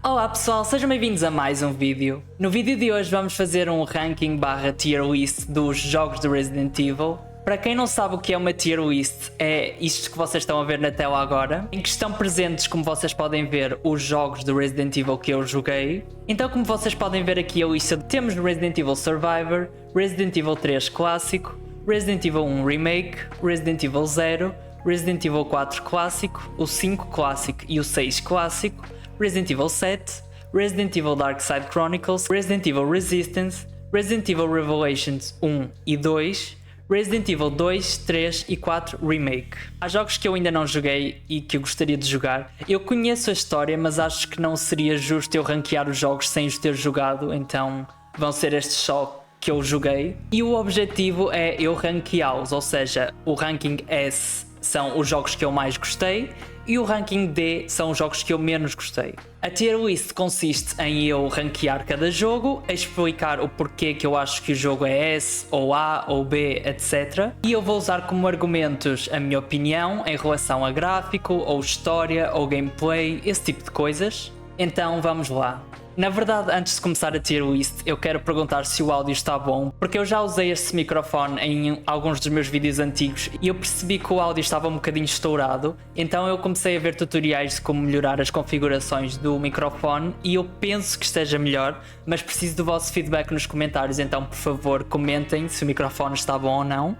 Olá pessoal, sejam bem-vindos a mais um vídeo. No vídeo de hoje vamos fazer um ranking barra tier list dos jogos de Resident Evil. Para quem não sabe o que é uma tier list, é isto que vocês estão a ver na tela agora, em que estão presentes, como vocês podem ver, os jogos de Resident Evil que eu joguei. Então, como vocês podem ver aqui a lista, temos Resident Evil Survivor, Resident Evil 3 Clássico, Resident Evil 1 Remake, Resident Evil 0, Resident Evil 4 Clássico, o 5 Clássico e o 6 Clássico, Resident Evil 7, Resident Evil Dark Side Chronicles, Resident Evil Resistance, Resident Evil Revelations 1 e 2, Resident Evil 2, 3 e 4 Remake. Há jogos que eu ainda não joguei e que eu gostaria de jogar. Eu conheço a história, mas acho que não seria justo eu ranquear os jogos sem os ter jogado, então vão ser estes só que eu joguei. E o objetivo é eu ranqueá-los, ou seja, o ranking S são os jogos que eu mais gostei e o ranking D são os jogos que eu menos gostei. A tier list consiste em eu ranquear cada jogo, explicar o porquê que eu acho que o jogo é S, ou A, ou B, etc. E eu vou usar como argumentos a minha opinião em relação a gráfico, ou história, ou gameplay, esse tipo de coisas. Então vamos lá. Na verdade, antes de começar a tier list, eu quero perguntar se o áudio está bom, porque eu já usei este microfone em alguns dos meus vídeos antigos e eu percebi que o áudio estava um bocadinho estourado, então eu comecei a ver tutoriais de como melhorar as configurações do microfone e eu penso que esteja melhor, mas preciso do vosso feedback nos comentários, então por favor comentem se o microfone está bom ou não.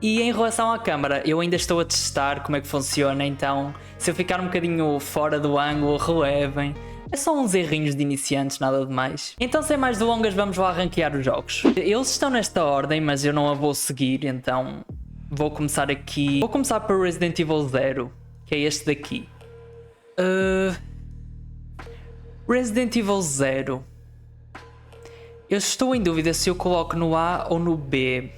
E em relação à câmera, eu ainda estou a testar como é que funciona, então se eu ficar um bocadinho fora do ângulo, relevem. É só uns errinhos de iniciantes, nada de mais. Então, sem mais delongas, vamos lá ranquear os jogos. Eles estão nesta ordem, mas eu não a vou seguir, então vou começar aqui. Vou começar por Resident Evil 0, que é este daqui. Resident Evil 0. Eu estou em dúvida se eu coloco no A ou no B.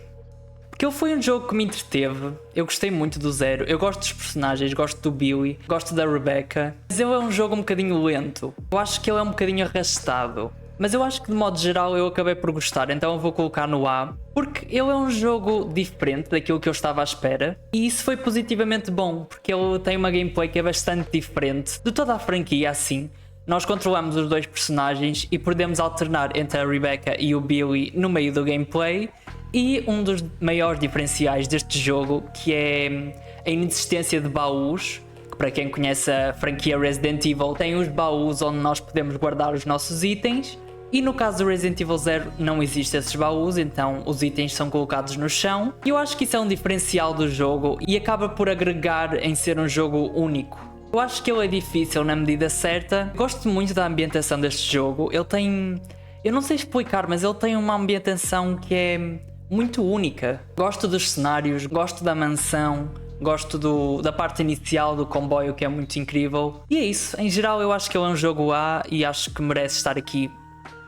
Porque ele foi um jogo que me entreteve, eu gostei muito do 0, eu gosto dos personagens, gosto do Billy, gosto da Rebecca, mas ele é um jogo um bocadinho lento, eu acho que ele é um bocadinho arrastado, mas eu acho que de modo geral eu acabei por gostar, então eu vou colocar no A, porque ele é um jogo diferente daquilo que eu estava à espera, e isso foi positivamente bom, porque ele tem uma gameplay que é bastante diferente de toda a franquia assim. Nós controlamos os dois personagens e podemos alternar entre a Rebecca e o Billy no meio do gameplay. E um dos maiores diferenciais deste jogo, que é a inexistência de baús, que para quem conhece a franquia Resident Evil, tem os baús onde nós podemos guardar os nossos itens. E no caso do Resident Evil 0 não existem esses baús, então os itens são colocados no chão. E eu acho que isso é um diferencial do jogo e acaba por agregar em ser um jogo único. Eu acho que ele é difícil na medida certa. Gosto muito da ambientação deste jogo. Ele tem... eu não sei explicar, mas ele tem uma ambientação que é muito única. Gosto dos cenários, gosto da mansão, gosto da parte inicial do comboio, que é muito incrível. E é isso, em geral eu acho que ele é um jogo A e acho que merece estar aqui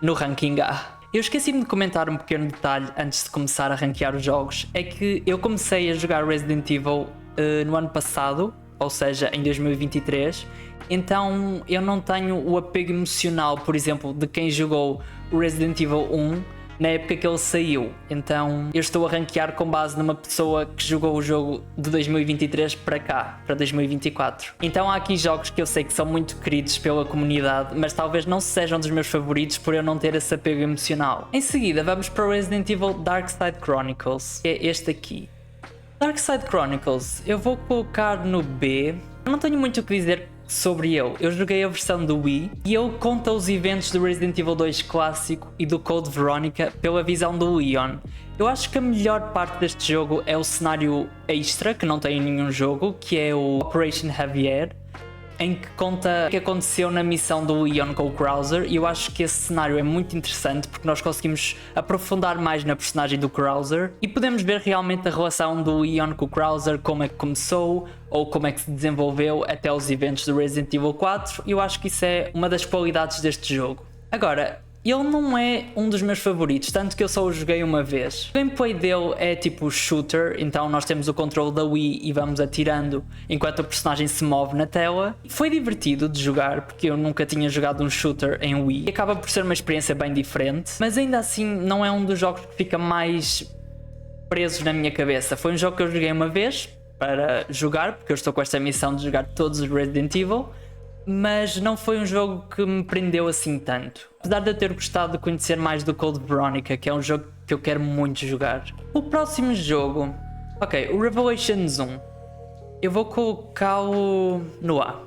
no ranking A. Eu esqueci-me de comentar um pequeno detalhe antes de começar a ranquear os jogos, é que eu comecei a jogar Resident Evil no ano passado, ou seja, em 2023, então eu não tenho o apego emocional, por exemplo, de quem jogou o Resident Evil 1 na época que ele saiu, então eu estou a ranquear com base numa pessoa que jogou o jogo de 2023 para cá, para 2024. Então há aqui jogos que eu sei que são muito queridos pela comunidade, mas talvez não sejam dos meus favoritos por eu não ter esse apego emocional. Em seguida vamos para o Resident Evil Dark Side Chronicles, que é este aqui. Dark Side Chronicles, eu vou colocar no B. Eu não tenho muito o que dizer sobre ele. Eu joguei a versão do Wii e ele conta os eventos do Resident Evil 2 clássico e do Code Veronica pela visão do Leon. Eu acho que a melhor parte deste jogo é o cenário extra, que não tem em nenhum jogo, que é o Operation Javier, em que conta o que aconteceu na missão do Leon com o Krauser, e eu acho que esse cenário é muito interessante porque nós conseguimos aprofundar mais na personagem do Krauser e podemos ver realmente a relação do Leon com o Krauser, como é que começou ou como é que se desenvolveu até os eventos do Resident Evil 4, e eu acho que isso é uma das qualidades deste jogo. Agora, ele não é um dos meus favoritos, tanto que eu só o joguei uma vez. O gameplay dele é tipo shooter, então nós temos o controle da Wii e vamos atirando enquanto o personagem se move na tela. Foi divertido de jogar, porque eu nunca tinha jogado um shooter em Wii. E acaba por ser uma experiência bem diferente, mas ainda assim não é um dos jogos que fica mais presos na minha cabeça. Foi um jogo que eu joguei uma vez para jogar, porque eu estou com esta missão de jogar todos os Resident Evil. mas não foi um jogo que me prendeu assim tanto. Apesar de eu ter gostado de conhecer mais do Code Veronica, que é um jogo que eu quero muito jogar. O próximo jogo, ok, o Revelations 1. Eu vou colocá-lo no A.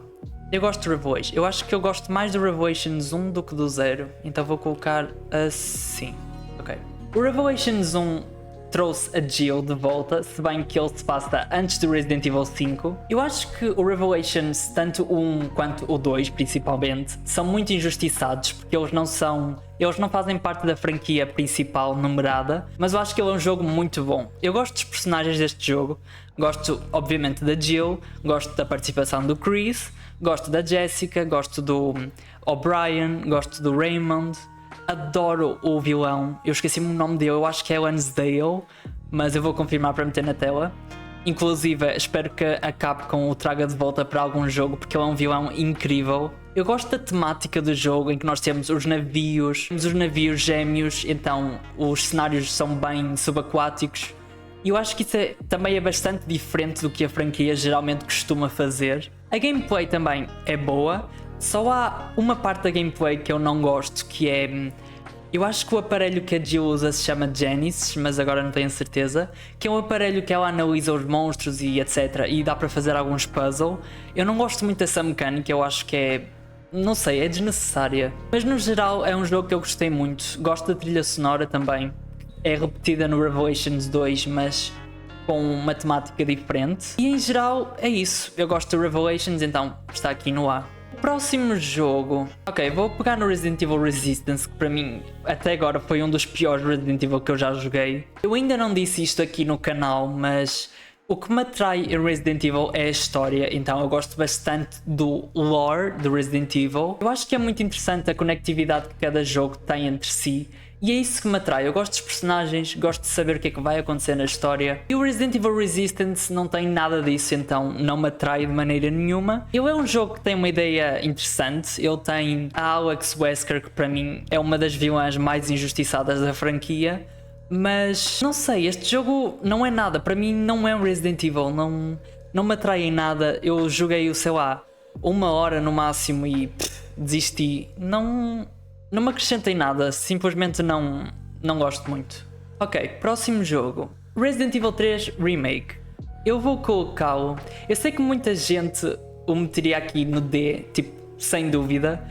Eu gosto de Revelations. Eu acho que eu gosto mais do Revelations 1 do que do 0, então vou colocar assim. Ok. O Revelations 1 trouxe a Jill de volta, se bem que ele se passa antes do Resident Evil 5. Eu acho que o Revelations, tanto o 1 quanto o 2 principalmente, são muito injustiçados porque eles não fazem parte da franquia principal numerada, mas eu acho que ele é um jogo muito bom. Eu gosto dos personagens deste jogo, gosto obviamente da Jill, gosto da participação do Chris, gosto da Jessica, gosto do O'Brien, gosto do Raymond. Adoro o vilão, eu esqueci-me o nome dele, eu acho que é Lansdale, mas eu vou confirmar para meter na tela. Inclusive, espero que a Capcom o traga de volta para algum jogo, porque ele é um vilão incrível. Eu gosto da temática do jogo, em que nós temos os navios gêmeos, então os cenários são bem subaquáticos. E eu acho que isso também é bastante diferente do que a franquia geralmente costuma fazer. A gameplay também é boa. Só há uma parte da gameplay que eu não gosto, que é... Eu acho que o aparelho que a Jill usa se chama Genesis, mas agora não tenho certeza. Que é um aparelho que ela analisa os monstros e etc. E dá para fazer alguns puzzles. Eu não gosto muito dessa mecânica, eu acho que é... Não sei, é desnecessária. Mas no geral é um jogo que eu gostei muito. Gosto da trilha sonora também. É repetida no Revelations 2, mas com uma temática diferente. E em geral é isso. Eu gosto do Revelations, então está aqui no A. Próximo jogo. Ok, vou pegar no Resident Evil Resistance, que para mim até agora foi um dos piores Resident Evil que eu já joguei. Eu ainda não disse isto aqui no canal, mas o que me atrai em Resident Evil é a história, então eu gosto bastante do lore do Resident Evil. Eu acho que é muito interessante a conectividade que cada jogo tem entre si. E é isso que me atrai, eu gosto dos personagens, gosto de saber o que é que vai acontecer na história. E o Resident Evil Resistance não tem nada disso, então não me atrai de maneira nenhuma. Ele é um jogo que tem uma ideia interessante, ele tem a Alex Wesker, que para mim é uma das vilãs mais injustiçadas da franquia. Mas, não sei, este jogo não é nada, para mim não é um Resident Evil, não me atrai em nada. Eu joguei-o, sei lá, 1 hora no máximo e desisti. Não me acrescentem nada, simplesmente não gosto muito. Ok, próximo jogo. Resident Evil 3 Remake. Eu vou colocá-lo... Eu sei que muita gente o meteria aqui no D, tipo, sem dúvida.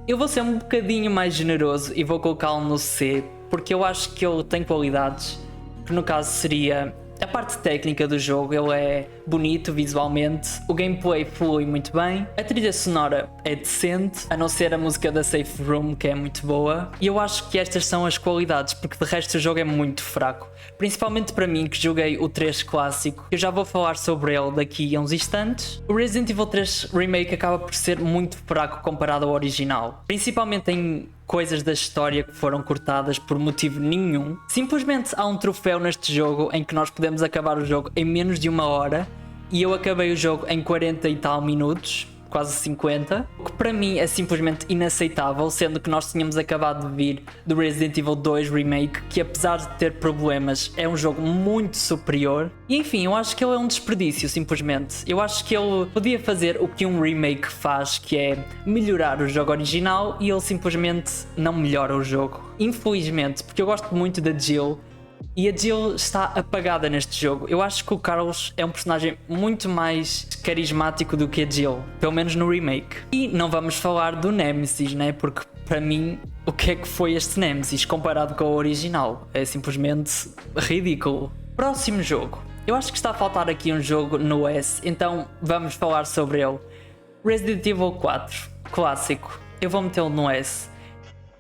Eu vou ser um bocadinho mais generoso e vou colocá-lo no C, porque eu acho que ele tem qualidades, que no caso seria... A parte técnica do jogo, ele é bonito visualmente, o gameplay flui muito bem, a trilha sonora é decente, a não ser a música da Safe Room, que é muito boa, e eu acho que estas são as qualidades, porque de resto o jogo é muito fraco. Principalmente para mim, que joguei o 3 clássico, eu já vou falar sobre ele daqui a uns instantes. O Resident Evil 3 Remake acaba por ser muito fraco comparado ao original, principalmente em coisas da história que foram cortadas por motivo nenhum. Simplesmente há um troféu neste jogo em que nós podemos acabar o jogo em menos de 1 hora, e eu acabei o jogo em 40 e tal minutos, quase 50, o que para mim é simplesmente inaceitável, sendo que nós tínhamos acabado de vir do Resident Evil 2 Remake, que apesar de ter problemas é um jogo muito superior. E enfim, eu acho que ele é um desperdício, simplesmente. Eu acho que ele podia fazer o que um remake faz, que é melhorar o jogo original, e ele simplesmente não melhora o jogo. Infelizmente, porque eu gosto muito da Jill, e a Jill está apagada neste jogo. Eu acho que o Carlos é um personagem muito mais carismático do que a Jill, pelo menos no remake. E não vamos falar do Nemesis, né? Porque para mim, o que é que foi este Nemesis comparado com o original? É simplesmente ridículo. Próximo jogo. Eu acho que está a faltar aqui um jogo no S, então vamos falar sobre ele. Resident Evil 4, clássico. Eu vou metê-lo no S.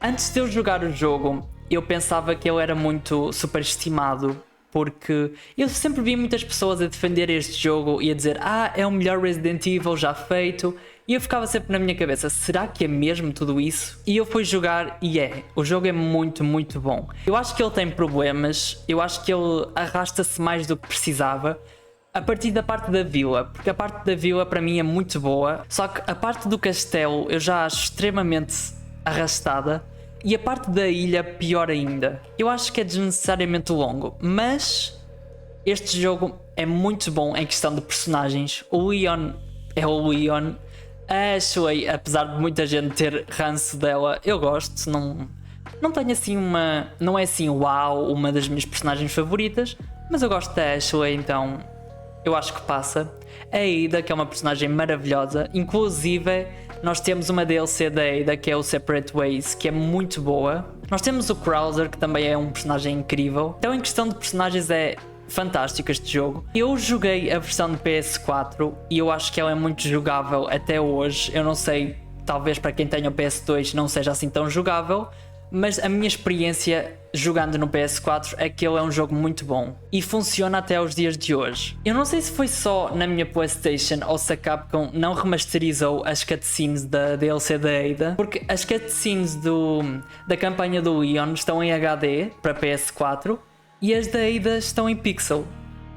Antes de eu jogar o jogo, eu pensava que ele era muito superestimado, porque eu sempre vi muitas pessoas a defender este jogo e a dizer é o melhor Resident Evil já feito, e eu ficava sempre na minha cabeça, será que é mesmo tudo isso? E eu fui jogar e o jogo é muito, muito bom. Eu acho que ele tem problemas, eu acho que ele arrasta-se mais do que precisava, a partir da parte da vila, porque a parte da vila para mim é muito boa, só que a parte do castelo eu já acho extremamente arrastada. E a parte da ilha, pior ainda. Eu acho que é desnecessariamente longo, mas este jogo é muito bom em questão de personagens. O Leon é o Leon. A Ashley, apesar de muita gente ter ranço dela, eu gosto, não tenho assim uma. Não é assim, uau, uma das minhas personagens favoritas, mas eu gosto da Ashley, então eu acho que passa. A Ada, que é uma personagem maravilhosa, inclusive nós temos uma DLC da Ada que é o Separate Ways, que é muito boa. Nós temos o Krauser, que também é um personagem incrível. Então, em questão de personagens, é fantástico este jogo. Eu joguei a versão de PS4 e eu acho que ela é muito jogável até hoje. Eu não sei, talvez para quem tenha o PS2 não seja assim tão jogável, mas a minha experiência jogando no PS4 é que ele é um jogo muito bom e funciona até aos dias de hoje. Eu não sei se foi só na minha PlayStation ou se a Capcom não remasterizou as cutscenes da DLC da Ada, porque as cutscenes da campanha do Leon estão em HD para PS4 e as da Ada estão em pixel.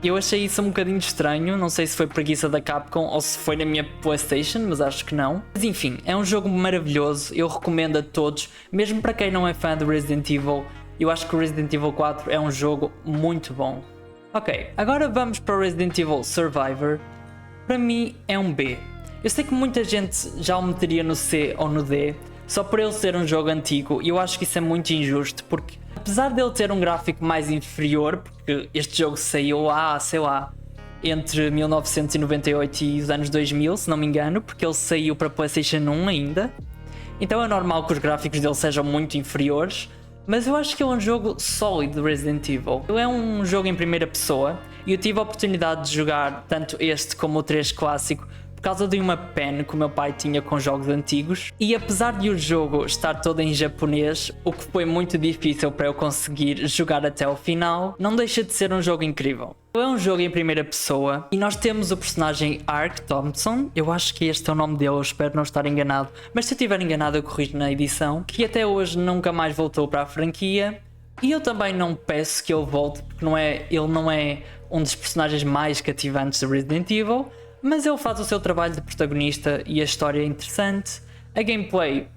Eu achei isso um bocadinho estranho, não sei se foi preguiça da Capcom ou se foi na minha PlayStation, mas acho que não. Mas enfim, é um jogo maravilhoso, eu recomendo a todos, mesmo para quem não é fã de Resident Evil, eu acho que o Resident Evil 4 é um jogo muito bom. Ok, agora vamos para Resident Evil Survivor. Para mim é um B. Eu sei que muita gente já o meteria no C ou no D, só por ele ser um jogo antigo, e eu acho que isso é muito injusto, porque apesar dele ter um gráfico mais inferior, porque este jogo saiu há, sei lá, entre 1998 e os anos 2000, se não me engano, porque ele saiu para PlayStation 1 ainda, então é normal que os gráficos dele sejam muito inferiores, mas eu acho que ele é um jogo sólido de Resident Evil. Ele é um jogo em primeira pessoa, e eu tive a oportunidade de jogar tanto este como o 3 clássico, por causa de uma pen que o meu pai tinha com jogos antigos, e apesar de o jogo estar todo em japonês, o que foi muito difícil para eu conseguir jogar até ao final, não deixa de ser um jogo incrível. É um jogo em primeira pessoa e nós temos o personagem Ark Thompson, eu acho que este é o nome dele, eu espero não estar enganado, mas se eu estiver enganado eu corrijo na edição, que até hoje nunca mais voltou para a franquia. E eu também não peço que ele volte, porque ele não é um dos personagens mais cativantes de Resident Evil, mas ele faz o seu trabalho de protagonista e a história é interessante. A gameplay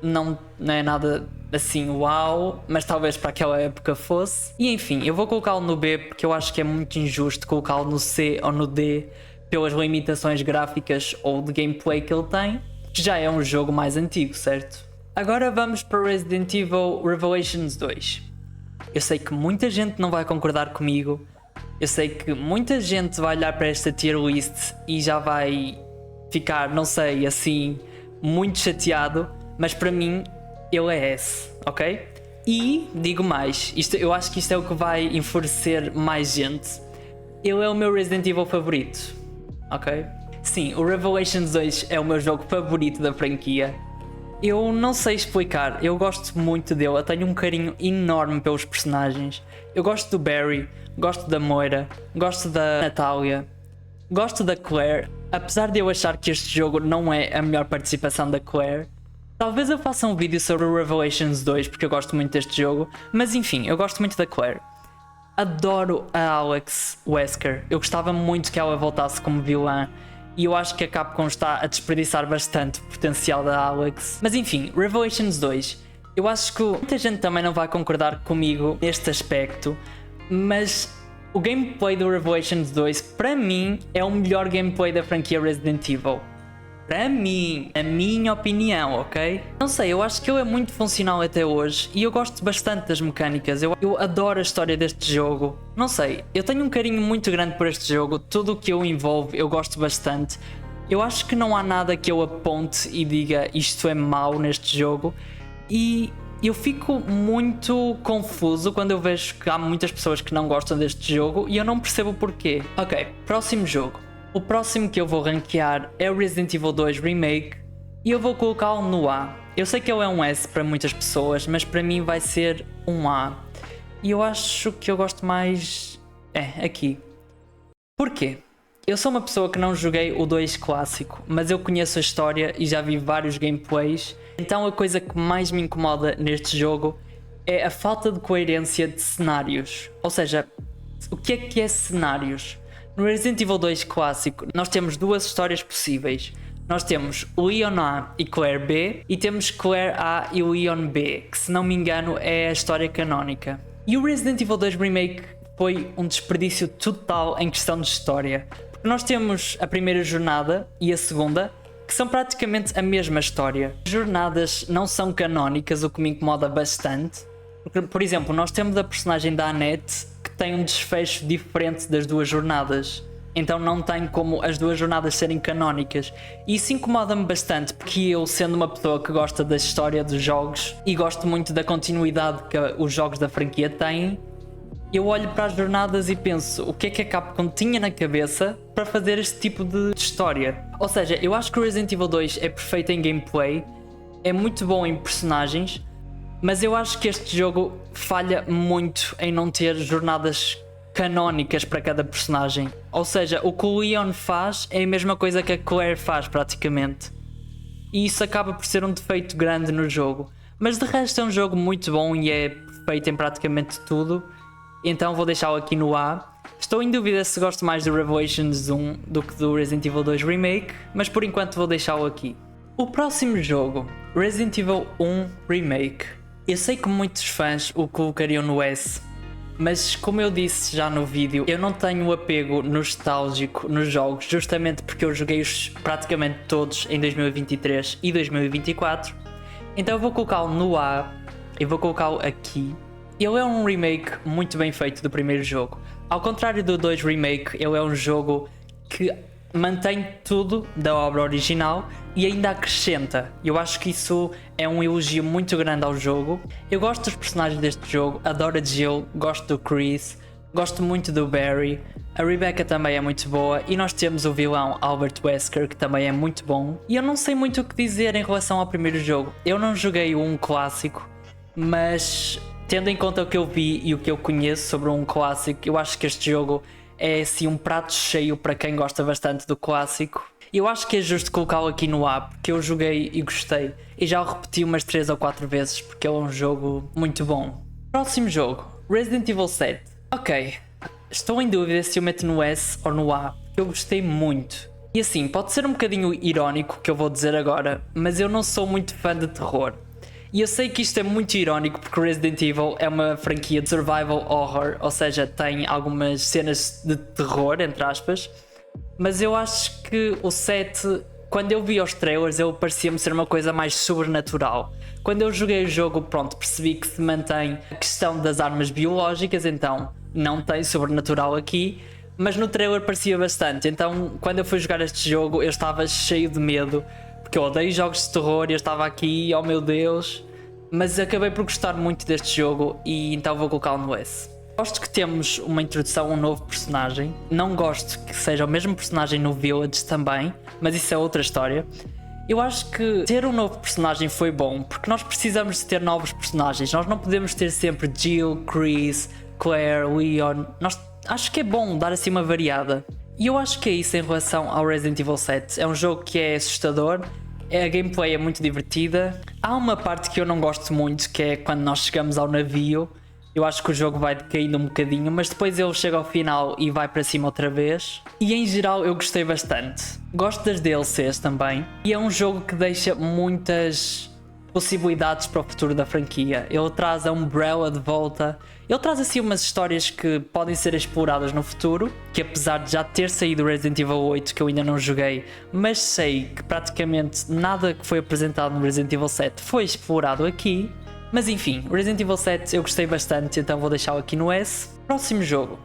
não é nada assim uau, mas talvez para aquela época fosse. E enfim, eu vou colocá-lo no B porque eu acho que é muito injusto colocá-lo no C ou no D pelas limitações gráficas ou de gameplay que ele tem, que já é um jogo mais antigo, certo? Agora vamos para Resident Evil Revelations 2. Eu sei que muita gente não vai concordar comigo. Eu sei que muita gente vai olhar para esta tier list e já vai ficar, não sei, assim, muito chateado, mas para mim ele é S, ok? E digo mais, eu acho que isto é o que vai enfurecer mais gente. Ele é o meu Resident Evil favorito, ok? Sim, o Revelations 2 é o meu jogo favorito da franquia. Eu não sei explicar, eu gosto muito dele, eu tenho um carinho enorme pelos personagens. Eu gosto do Barry, gosto da Moira, gosto da Natália, gosto da Claire. Apesar de eu achar que este jogo não é a melhor participação da Claire, talvez eu faça um vídeo sobre o Revelations 2 porque eu gosto muito deste jogo, mas enfim, eu gosto muito da Claire. Adoro a Alex Wesker, eu gostava muito que ela voltasse como vilã. E eu acho que a Capcom está a desperdiçar bastante o potencial da Alex. Mas enfim, Revelations 2. Eu acho que muita gente também não vai concordar comigo neste aspecto, mas o gameplay do Revelations 2 para mim é o melhor gameplay da franquia Resident Evil. Para mim, a minha opinião, ok? Não sei, eu acho que ele é muito funcional até hoje e eu gosto bastante das mecânicas. Eu adoro a história deste jogo. Não sei, eu tenho um carinho muito grande por este jogo. Tudo o que o envolve eu gosto bastante. Eu acho que não há nada que eu aponte e diga isto é mau neste jogo. E eu fico muito confuso quando eu vejo que há muitas pessoas que não gostam deste jogo e eu não percebo porquê. Ok, próximo jogo. O próximo que eu vou rankear é o Resident Evil 2 Remake e eu vou colocá-lo no A. Eu sei que ele é um S para muitas pessoas, mas para mim vai ser um A. E eu acho que eu gosto mais... aqui. Porquê? Eu sou uma pessoa que não joguei o 2 clássico, mas eu conheço a história e já vi vários gameplays. Então a coisa que mais me incomoda neste jogo é a falta de coerência de cenários. Ou seja, o que é cenários? No Resident Evil 2 clássico, nós temos duas histórias possíveis. Nós temos o Leon A e Claire B, e temos Claire A e o Leon B, que se não me engano é a história canónica. E o Resident Evil 2 Remake foi um desperdício total em questão de história. Porque nós temos a primeira jornada e a segunda, que são praticamente a mesma história. As jornadas não são canónicas, o que me incomoda bastante. Porque, por exemplo, nós temos a personagem da Annette que tem um desfecho diferente das duas jornadas. Então não tem como as duas jornadas serem canónicas. E isso incomoda-me bastante, porque eu, sendo uma pessoa que gosta da história dos jogos e gosto muito da continuidade que os jogos da franquia têm, eu olho para as jornadas e penso, o que é que a Capcom tinha na cabeça para fazer este tipo de história? Ou seja, eu acho que o Resident Evil 2 é perfeito em gameplay, é muito bom em personagens, mas eu acho que este jogo falha muito em não ter jornadas canónicas para cada personagem. Ou seja, o que o Leon faz é a mesma coisa que a Claire faz praticamente. E isso acaba por ser um defeito grande no jogo. Mas de resto é um jogo muito bom e é perfeito em praticamente tudo. Então vou deixá-lo aqui no A. Estou em dúvida se gosto mais do Revelations 1 do que do Resident Evil 2 Remake, mas por enquanto vou deixá-lo aqui. O próximo jogo, Resident Evil 1 Remake. Eu sei que muitos fãs o colocariam no S, mas como eu disse já no vídeo, eu não tenho apego nostálgico nos jogos, justamente porque eu joguei-os praticamente todos em 2023 e 2024. Então eu vou colocá-lo no A e vou colocá-lo aqui. Ele é um remake muito bem feito do primeiro jogo. Ao contrário do 2 Remake, ele é um jogo que mantém tudo da obra original e ainda acrescenta. Eu acho que isso é um elogio muito grande ao jogo. Eu gosto dos personagens deste jogo, adoro a Jill, gosto do Chris, gosto muito do Barry, a Rebecca também é muito boa e nós temos o vilão Albert Wesker, que também é muito bom. E eu não sei muito o que dizer em relação ao primeiro jogo. Eu não joguei um clássico, mas tendo em conta o que eu vi e o que eu conheço sobre um clássico, eu acho que este jogo é assim um prato cheio para quem gosta bastante do clássico. Eu acho que é justo colocá-lo aqui no A, porque eu joguei e gostei. E já o repeti umas 3 ou 4 vezes, porque é um jogo muito bom. Próximo jogo, Resident Evil 7. Ok, estou em dúvida se eu meto no S ou no A, porque eu gostei muito. E assim, pode ser um bocadinho irónico o que eu vou dizer agora, mas eu não sou muito fã de terror. E eu sei que isto é muito irónico porque Resident Evil é uma franquia de survival horror, ou seja, tem algumas cenas de terror, entre aspas, mas eu acho que o 7, quando eu vi os trailers, ele parecia-me ser uma coisa mais sobrenatural. Quando eu joguei o jogo, pronto, percebi que se mantém a questão das armas biológicas, então não tem sobrenatural aqui, mas no trailer parecia bastante. Então quando eu fui jogar este jogo, eu estava cheio de medo, porque eu odeio jogos de terror e eu estava aqui, oh meu Deus, mas acabei por gostar muito deste jogo e então vou colocá-lo no S. Gosto que temos uma introdução a um novo personagem, não gosto que seja o mesmo personagem no Village também, mas isso é outra história. Eu acho que ter um novo personagem foi bom, porque nós precisamos de ter novos personagens, nós não podemos ter sempre Jill, Chris, Claire, Leon, acho que é bom dar assim uma variada. E eu acho que é isso em relação ao Resident Evil 7. É um jogo que é assustador, a gameplay é muito divertida. Há uma parte que eu não gosto muito, que é quando nós chegamos ao navio. Eu acho que o jogo vai decaindo um bocadinho, mas depois ele chega ao final e vai para cima outra vez. E em geral eu gostei bastante. Gosto das DLCs também. E é um jogo que deixa muitas possibilidades para o futuro da franquia. Ele traz a Umbrella de volta. Ele traz assim umas histórias que podem ser exploradas no futuro, que apesar de já ter saído o Resident Evil 8, que eu ainda não joguei, mas sei que praticamente nada que foi apresentado no Resident Evil 7 foi explorado aqui. Mas enfim, Resident Evil 7 eu gostei bastante, então vou deixá-lo aqui no S. Próximo jogo,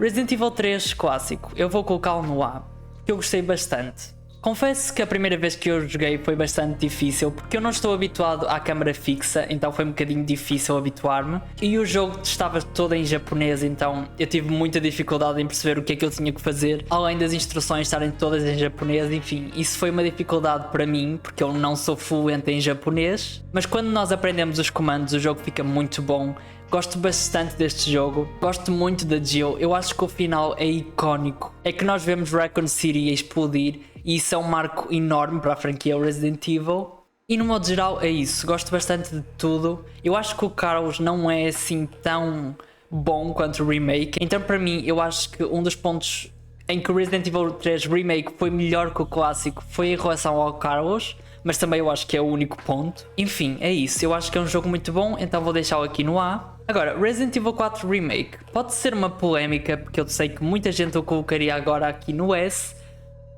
Resident Evil 3 clássico. Eu vou colocá-lo no A, que eu gostei bastante. Confesso que a primeira vez que eu joguei foi bastante difícil, porque eu não estou habituado à câmera fixa, então foi um bocadinho difícil habituar-me. E o jogo estava todo em japonês, então eu tive muita dificuldade em perceber o que é que eu tinha que fazer, além das instruções estarem todas em japonês, enfim, isso foi uma dificuldade para mim, porque eu não sou fluente em japonês. Mas quando nós aprendemos os comandos, o jogo fica muito bom. Gosto bastante deste jogo, gosto muito da Jill, eu acho que o final é icónico. É que nós vemos Raccoon City a explodir e isso é um marco enorme para a franquia Resident Evil. E no modo geral é isso, gosto bastante de tudo. Eu acho que o Carlos não é assim tão bom quanto o Remake, então para mim eu acho que um dos pontos em que o Resident Evil 3 Remake foi melhor que o clássico foi em relação ao Carlos, mas também eu acho que é o único ponto. Enfim, é isso, eu acho que é um jogo muito bom, então vou deixá-lo aqui no A. Agora, Resident Evil 4 Remake pode ser uma polémica, porque eu sei que muita gente o colocaria agora aqui no S,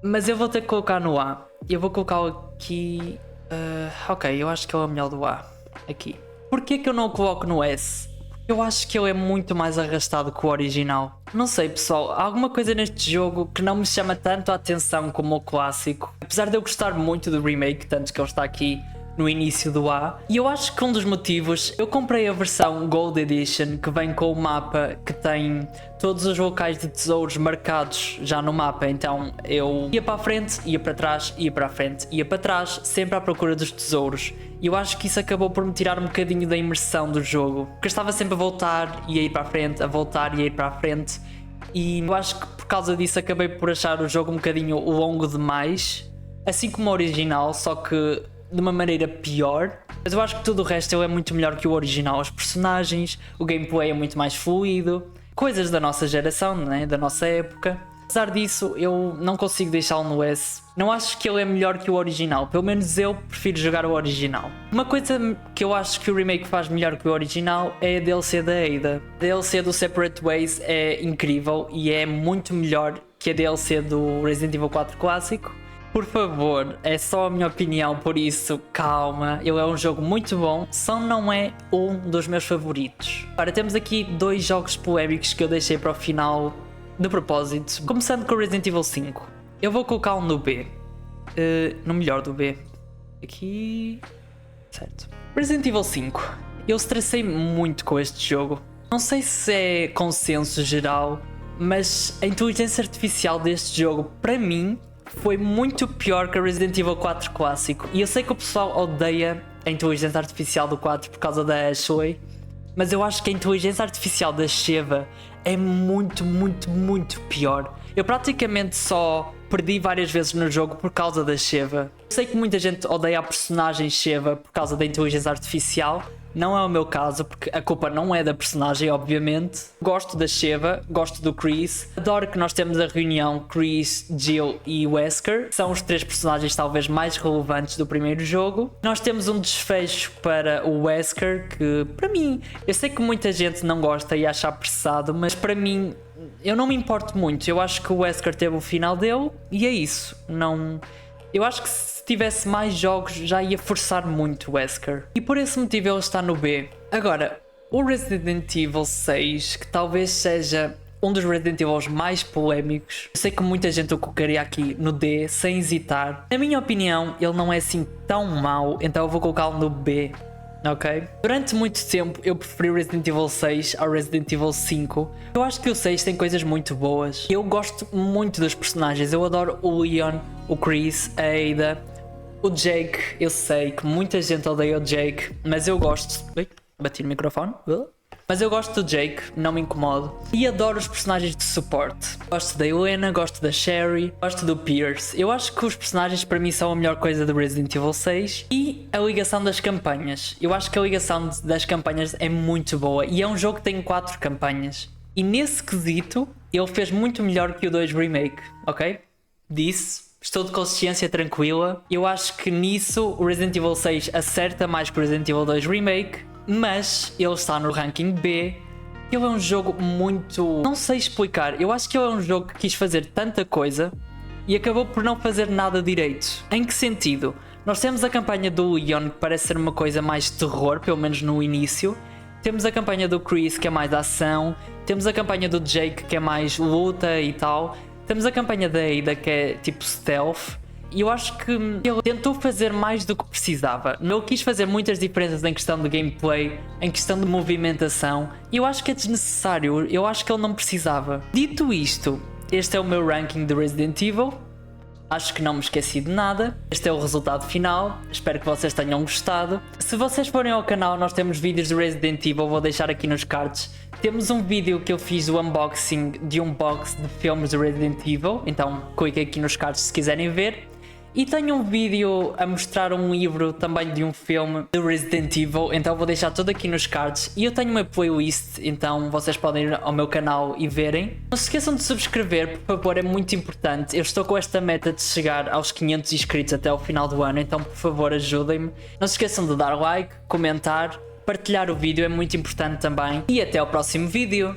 mas eu vou ter que colocar no A. eu vou colocá-lo aqui. Ok, eu acho que ele é o melhor do A. Aqui. Porquê que eu não o coloco no S? Eu acho que ele é muito mais arrastado que o original. Não sei, pessoal, há alguma coisa neste jogo que não me chama tanto a atenção como o clássico. Apesar de eu gostar muito do remake, tanto que ele está aqui no início do A. E eu acho que um dos motivos, eu comprei a versão Gold Edition, que vem com o mapa que tem todos os locais de tesouros marcados já no mapa. Então eu ia para a frente, ia para trás, ia para a frente, ia para trás, sempre à procura dos tesouros. E eu acho que isso acabou por me tirar um bocadinho da imersão do jogo. Porque eu estava sempre a voltar e a ir para a frente, a voltar e a ir para a frente. E eu acho que por causa disso acabei por achar o jogo um bocadinho longo demais. Assim como o original, só que de uma maneira pior. Mas eu acho que tudo o resto ele é muito melhor que o original. Os personagens, o gameplay é muito mais fluido. Coisas da nossa geração, né? Da nossa época. Apesar disso, eu não consigo deixá-lo no S. Não acho que ele é melhor que o original. Pelo menos eu prefiro jogar o original. Uma coisa que eu acho que o remake faz melhor que o original é a DLC da Ada. A DLC do Separate Ways é incrível e é muito melhor que a DLC do Resident Evil 4 clássico. Por favor, é só a minha opinião, por isso, calma. Ele é um jogo muito bom, só não é um dos meus favoritos. Ora, temos aqui dois jogos polémicos que eu deixei para o final de propósito. Começando com o Resident Evil 5. Eu vou colocá-lo no B. No melhor do B. Aqui... Certo. Resident Evil 5. Eu estressei muito com este jogo. Não sei se é consenso geral, mas a inteligência artificial deste jogo, para mim, foi muito pior que a Resident Evil 4 clássico. E eu sei que o pessoal odeia a inteligência artificial do 4 por causa da Ashley, mas eu acho que a inteligência artificial da Sheva é muito, muito, muito pior. Eu praticamente só perdi várias vezes no jogo por causa da Sheva. Eu sei que muita gente odeia a personagem Sheva por causa da inteligência artificial. Não é o meu caso, porque a culpa não é da personagem, obviamente. Gosto da Sheva, gosto do Chris. Adoro que nós temos a reunião Chris, Jill e Wesker. São os três personagens talvez mais relevantes do primeiro jogo. Nós temos um desfecho para o Wesker, que para mim, eu sei que muita gente não gosta e acha apressado, mas para mim, eu não me importo muito. Eu acho que o Wesker teve o final dele e é isso. Não... Eu acho que se tivesse mais jogos já ia forçar muito o Wesker. E por esse motivo ele está no B. Agora, o Resident Evil 6, que talvez seja um dos Resident Evil mais polémicos. Eu sei que muita gente o colocaria aqui no D, sem hesitar. Na minha opinião, ele não é assim tão mau, então eu vou colocá-lo no B. Ok? Durante muito tempo eu preferi o Resident Evil 6 ao Resident Evil 5. Eu acho que o 6 tem coisas muito boas. Eu gosto muito dos personagens. Eu adoro o Leon, o Chris, a Ada, o Jake. Eu sei que muita gente odeia o Jake, mas eu gosto. Ui, bati no microfone. Mas eu gosto do Jake, não me incomodo. E adoro os personagens de suporte. Gosto da Helena, gosto da Sherry, gosto do Pierce. Eu acho que os personagens para mim são a melhor coisa do Resident Evil 6. E a ligação das campanhas. Eu acho que a ligação das campanhas é muito boa. E é um jogo que tem 4 campanhas. E nesse quesito, ele fez muito melhor que o 2 Remake, ok? Disse. Estou de consciência tranquila. Eu acho que nisso o Resident Evil 6 acerta mais que o Resident Evil 2 Remake. Mas ele está no ranking B. Ele é um jogo muito... Não sei explicar. Eu acho que ele é um jogo que quis fazer tanta coisa e acabou por não fazer nada direito. Em que sentido? Nós temos a campanha do Leon, que parece ser uma coisa mais terror, pelo menos no início. Temos a campanha do Chris, que é mais ação. Temos a campanha do Jake, que é mais luta e tal. Temos a campanha da Ada, que é tipo stealth. E eu acho que ele tentou fazer mais do que precisava. Ele quis fazer muitas diferenças em questão de gameplay, em questão de movimentação. E eu acho que é desnecessário. Eu acho que ele não precisava. Dito isto, este é o meu ranking de Resident Evil. Acho que não me esqueci de nada. Este é o resultado final. Espero que vocês tenham gostado. Se vocês forem ao canal, nós temos vídeos de Resident Evil. Vou deixar aqui nos cards. Temos um vídeo que eu fiz do unboxing de um box de filmes de Resident Evil. Então cliquem aqui nos cards se quiserem ver. E tenho um vídeo a mostrar um livro também de um filme de Resident Evil, então vou deixar tudo aqui nos cards. E eu tenho uma playlist, então vocês podem ir ao meu canal e verem. Não se esqueçam de subscrever, por favor, é muito importante. Eu estou com esta meta de chegar aos 500 inscritos até ao final do ano, então por favor ajudem-me. Não se esqueçam de dar like, comentar, partilhar o vídeo, é muito importante também. E até ao próximo vídeo!